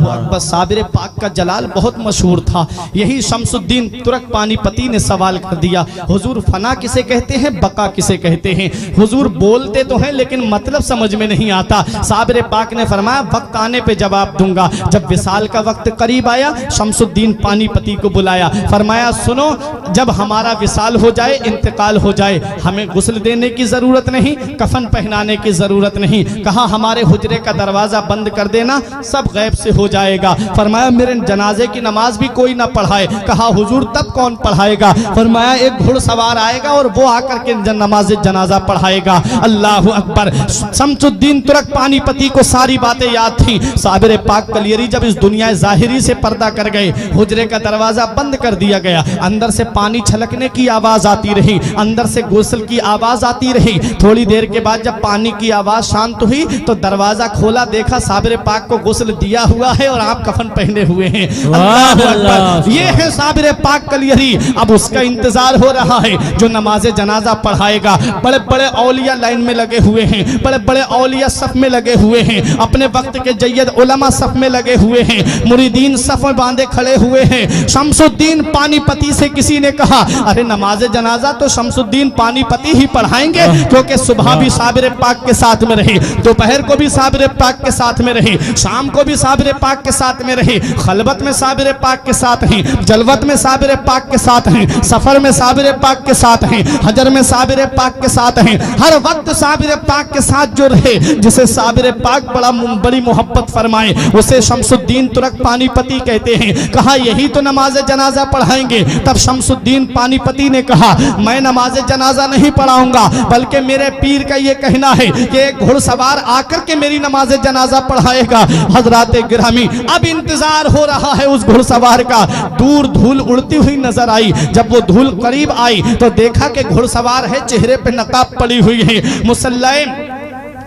अकबर। साबिर पाक का जलाल बहुत मशहूर था। यही शमसुद्दीन तुर्क पानीपती ने सवाल कर दिया, हुजूर फना किसे कहते हैं, बका किसे कहते हैं? हुजूर बोलते तो हैं लेकिन मतलब समझ में नहीं आता। साबिर पाक ने फरमाया वक्त आने पे जवाब दूंगा। जब विसाल का वक्त करीब आया, शमसुद्दीन पानीपती को बुलाया, फरमाया सुनो, जब हमारा विसाल हो जाए, इंतकाल हो जाए, हमें गुस्ल देने की जरूरत नहीं, कफन पहनाने की जरूरत नहीं। कहा हमारे हुजरे का दरवाजा बंद कर देना, सब गैब से हो जाएगा। फरमाया मेरे जनाजे की नमाज भी कोई ना पढ़ाए। कहा हुजूर तब कौन पढ़ाएगा? फरमाया एक घुड़सवार आएगा और वो आकर के नमाज जनाजा पढ़ाएगा। अल्लाह अकबर। शमसुद्दीन तुर्क पानीपती को सारी बातें याद थी। साबिर पाक कलियरी जब इस दुनिया ज़ाहिरी से पर्दा कर गए, हुजरे का दरवाजा बंद कर दिया गया, अंदर से पानी छलकने की आवाज आती रही, अंदर से गुस्ल की आवाज आती रही। थोड़ी देर के बाद जब पानी की आवाज शांत हुई तो दरवाजा खोला, देखा साबिर पाक को गुस्ल दिया हुआ है और आप कफन पहने हुए हैं। अल्लाह अकबर। ये है साबिर पाक कलियरी। अब उसका इंतजार हो रहा है जो नमाज जनाजा पढ़ाएगा। बड़े बड़े औलिया लाइन में लगे हुए हैं, बड़े बड़े औलिया सफ में लगे हुए हैं, अपने वक्त के जय्यद उलमा सफ में लगे हुए हैं, मुरीदीन सफ में बांधे खड़े हुए हैं। शमसुद्दीन पानीपती से किसी ने कहा अरे नमाज जनाजा तो शमसुद्दीन पानीपती ही पढ़ाएंगे, क्योंकि सुबह भी साबिर पाक के साथ में रहे, दोपहर को भी साबिर पाक के साथ में रहे, शाम को भी साबिर पाक के साथ में रहे, खलबत में साबिर पाक के साथ हैं, जलवत में साबिर पाक के साथ हैं, सफर में साबिर पाक के साथ हैं, हजर में साबिर पाक के साथ हैं। हर वक्त साबिर पाक के साथ जो रहे, जिसे साबिर पाक बड़ी मोहब्बत फरमाए, उसे शमसुद्दीन तुर्क पानीपती कहते हैं। कहा यही तो नमाज जनाजा पढ़ाएंगे। तब शमसुद्दीन पानीपती ने कहा मैं नमाज जनाजा नहीं पढ़ाऊंगा, बल्कि मेरे पीर का ये कहना है कि एक घुड़सवार आकर के मेरी नमाज जनाजा पढ़ाएगा। हजरात गिरामी, अब इंतजार हो रहा है उस घुड़सवार का। दूर धूल उड़ती हुई नजर आई। जब वो धूल करीब आई तो देखा कि घुड़सवार है, चेहरे पे नकाब पड़ी हुई है, मुसल्ले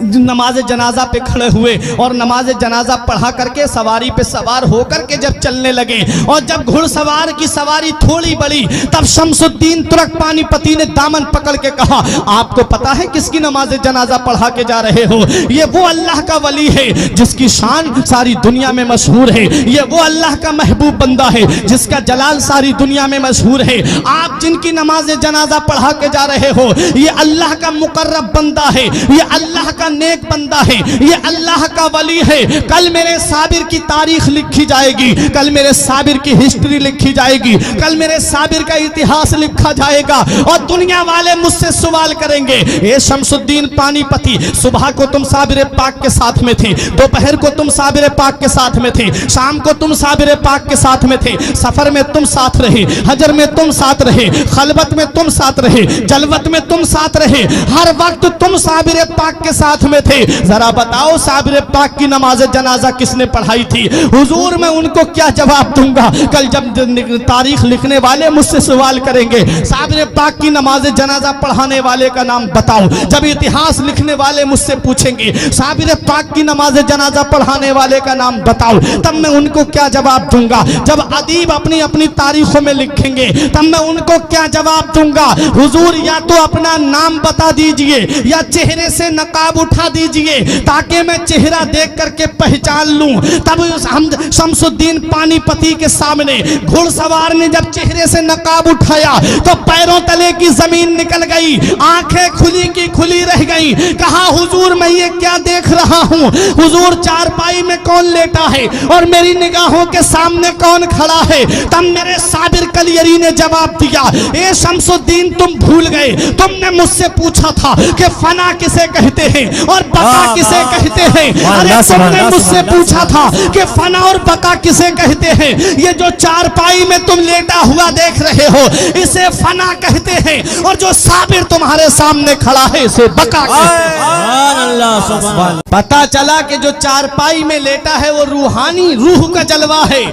नमाज जनाजा पे खड़े हुए और नमाज जनाजा पढ़ा करके सवारी पे सवार होकर के जब चलने लगे, और जब घुड़सवार की सवारी थोड़ी बढ़ी, तब शमसुद्दीन तुर्क पानीपती ने दामन पकड़ के कहा आपको पता है किसकी नमाज जनाजा पढ़ा के जा रहे हो? ये वो अल्लाह का वली है जिसकी शान सारी दुनिया में मशहूर है, ये वो अल्लाह का महबूब बंदा है जिसका जलाल सारी दुनिया में मशहूर है। आप जिनकी नमाज जनाजा पढ़ा के जा रहे हो, ये अल्लाह का मुकर्रब बंदा है, ये अल्लाह का नेक बंदा है, ये अल्लाह का वली है। कल मेरे साबिर की तारीख लिखी जाएगी, कल मेरे साबिर की हिस्ट्री लिखी जाएगी, कल मेरे साबिर का इतिहास लिखा जाएगा और दुनिया वाले मुझसे सवाल करेंगे ए शमसुद्दीन पानीपती, सुबह को तुम साबिर पाक के साथ में थे, दोपहर को तुम साबिर पाक के साथ में थे, शाम को तुम साबिर पाक के साथ में थे, सफर में तुम साथ रहे, हजर में तुम साथ रहे, खलबत में तुम साथ रहे, जलवत में तुम साथ रहे, हर वक्त तुम साबिर पाक के साथ में थे। जरा बताओ साबिर पाक की नमाज जनाजा किसने पढ़ाई थी? हुजूर मैं उनको क्या जवाब दूंगा? कल जब तारीख लिखने वाले मुझसे सवाल करेंगे साबिर पाक की नमाज जनाजा पढ़ाने वाले का नाम बताओ, जब इतिहास लिखने वाले मुझसे पूछेंगे साबिर पाक की नमाज जनाजा पढ़ाने वाले का नाम बताओ, तब मैं उनको क्या जवाब दूंगा? जब अदीब अपनी अपनी तारीखों में लिखेंगे तब मैं उनको क्या जवाब दूंगा? हुजूर या तो अपना नाम बता दीजिए या चेहरे से नकाब उठा दीजिए ताकि मैं चेहरा देख करके पहचान लूं। तब हम शमसुद्दीन पानीपती के सामने घुड़सवार ने जब चेहरे से नकाब उठाया तो पैरों तले की जमीन निकल गई, आंखें खुली की खुली रह गई। कहा हुजूर मैं ये क्या देख रहा हूं? हुजूर चारपाई में कौन लेटा है और मेरी निगाहों के सामने कौन खड़ा है? तब मेरे साबिर कलियरी ने जवाब दिया ए शमसुद्दीन तुम भूल गए, तुमने मुझसे पूछा था कि फना किसे कहते हैं और बका किसे कहते हैं। अरे तुमने मुझसे पूछा था कि फना और बका किसे कहते हैं। ये जो चारपाई में तुम लेटा हुआ देख रहे हो इसे फना कहते हैं और जो साबिर तुम्हारे सामने खड़ा है इसे बका कहते हैं। पता चला कि जो चारपाई में लेटा है वो रूहानी रूह का जलवा है,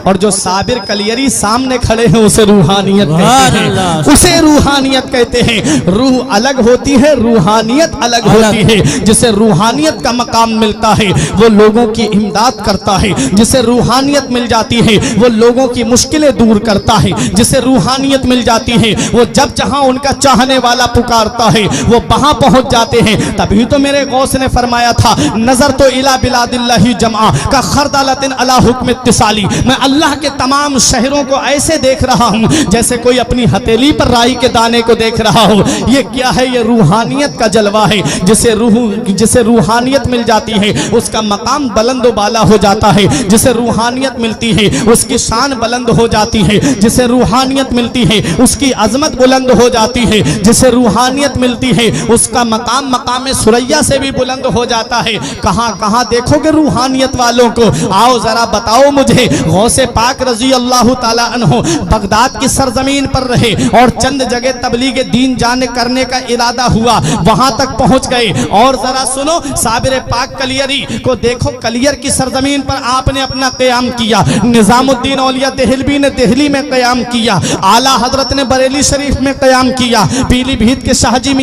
और जो साबिर कलियरी सामने खड़े हैं उसे रूहानियत कहते हैं, उसे रूहानियत कहते हैं। रूह अलग होती है, रूहानियत अलग होती है। जिसे रूहानियत का मकाम मिलता है वो लोगों की इमदाद करता है, जिसे रूहानियत मिल जाती है वो लोगों की मुश्किलें दूर करता है, जिसे रूहानियत मिल जाती है वो जब जहां उनका चाहने वाला पुकारता है वो वहां पहुंच जाते हैं। तभी तो मेरे गौस ने फरमाया था, नजर तो इला बिलादिल्लाही जमा का खरदालतिन अला हुक्म इत्तिसाली, मैं अल्लाह के तमाम शहरों को ऐसे देख रहा हूं जैसे कोई अपनी हथेली पर राई के दाने को देख रहा हो। ये क्या है? ये रूहानियत का जलवा है। जिसे रूहानियत मिल जाती है उसका मकाम बुलंद बाला हो जाता है, जिसे रूहानियत मिलती है उसकी शान बुलंद हो जाती है, जिसे रूहानियत मिलती है उसकी अजमत बुलंद हो जाती है, जिसे रूहानियत मिलती है उसका मकाम मकाम सुरैया से भी बुलंद हो जाता है। कहां कहां देखोगे रूहानियत वालों को? आओ जरा बताओ मुझे। गौसे पाक रजी अल्लाह ताला अन्हु बगदाद की सरजमीन पर रहे और चंद जगह तबलीग दीन जाने करने का इरादा हुआ, वहां तक पहुंच गए। और जरा सुनो, साबिर पाक कलियरी को देखो, कलियर की सरजमीन पर आपने अपना क़याम किया। निजामुद्दीन औलिया देहलवी ने दिल्ली में क़याम किया, आला हजरत ने बरेली शरीफ में क़याम किया, पीलीभीत के शाहजी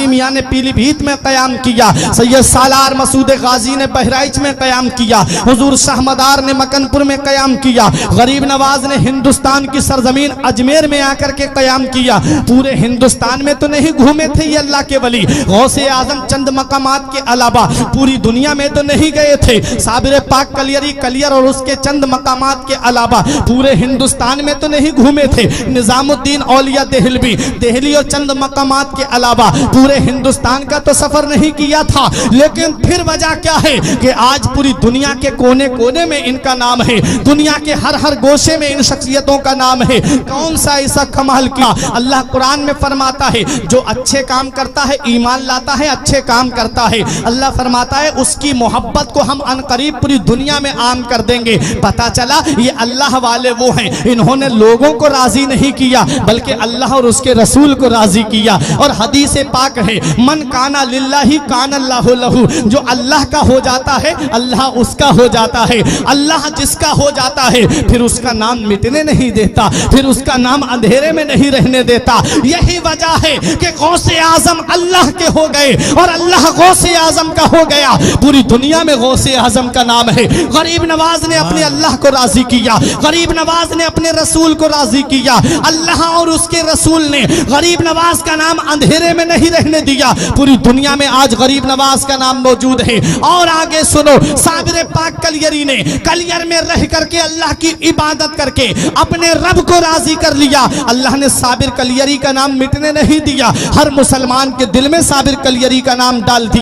मियाँ ने पीलीभीत में क़याम किया, सैयद सालार मसूद गाजी ने बहराइच में क़याम किया, हुजूर शाहमदार ने मकनपुर में क़याम किया, गरीब नवाज ने हिंदुस्तान की सरजमीन अजमेर में आकर के क़याम किया। पूरे हिंदुस्तान में तो नहीं घूमे थे ये अल्लाह के वली, गौसे आजम चंद मकामात के अलावा पूरी दुनिया में तो नहीं गए थे। साबिर पाक कलियरी कलियर और उसके चंद मकामात के अलावा पूरे हिंदुस्तान में तो नहीं घूमे थे। निजामुद्दीन औलिया देहलवी दिल्ली और चंद मकामात के अलावा पूरे हिंदुस्तान का तो सफर नहीं किया था। लेकिन फिर वजह क्या है कि आज पूरी दुनिया के कोने कोने में इनका नाम है, दुनिया के हर हर गोशे में इन शख्सियतों का नाम है। कौन सा ऐसा कमाल किया? अल्लाह कुरान में फरमाता है जो अच्छे काम करता है, ईमान लाता है, अच्छे काम करता है, अल्लाह फरमाता है उसकी मोहब्बत को हम अनकरीब पूरी दुनिया में आम कर देंगे। पता चला ये अल्लाह वाले वो हैं, इन्होंने लोगों को राजी नहीं किया बल्कि अल्लाह और उसके रसूल को राजी किया। और हदीस पाक है, मन काना लिल्लाही कान अल्लाहु लहू, जो अल्लाह का हो जाता है अल्लाह उसका हो जाता है। अल्लाह जिसका हो जाता है फिर उसका नाम मिटने नहीं देता, फिर उसका नाम अंधेरे में नहीं रहने देता। यही वजह है कि गौसे आजम अल्लाह के हो गए और अल्लाह गौसे आजम का हो गया। पूरी दुनिया में गौसे आजम का नाम है। गरीब नवाज ने अपने अल्लाह को राजी किया, गरीब नवाज ने अपने रसूल को राजी किया। अल्लाह और उसके रसूल ने गरीब नवाज का नाम अंधेरे में नहीं रहने दिया। पूरी दुनिया में आज गरीब नवाज का नाम मौजूद है। और आगे सुनो, साबिर पाक कलियरी ने कलियर में रह करके अल्लाह की इबादत करके अपने रब को राजी कर लिया। अल्लाह ने साबिर कलियरी का नाम मिटने नहीं दिया, हर मुसलमान के दिल में साबिर कलियरी का नाम डाल दिया।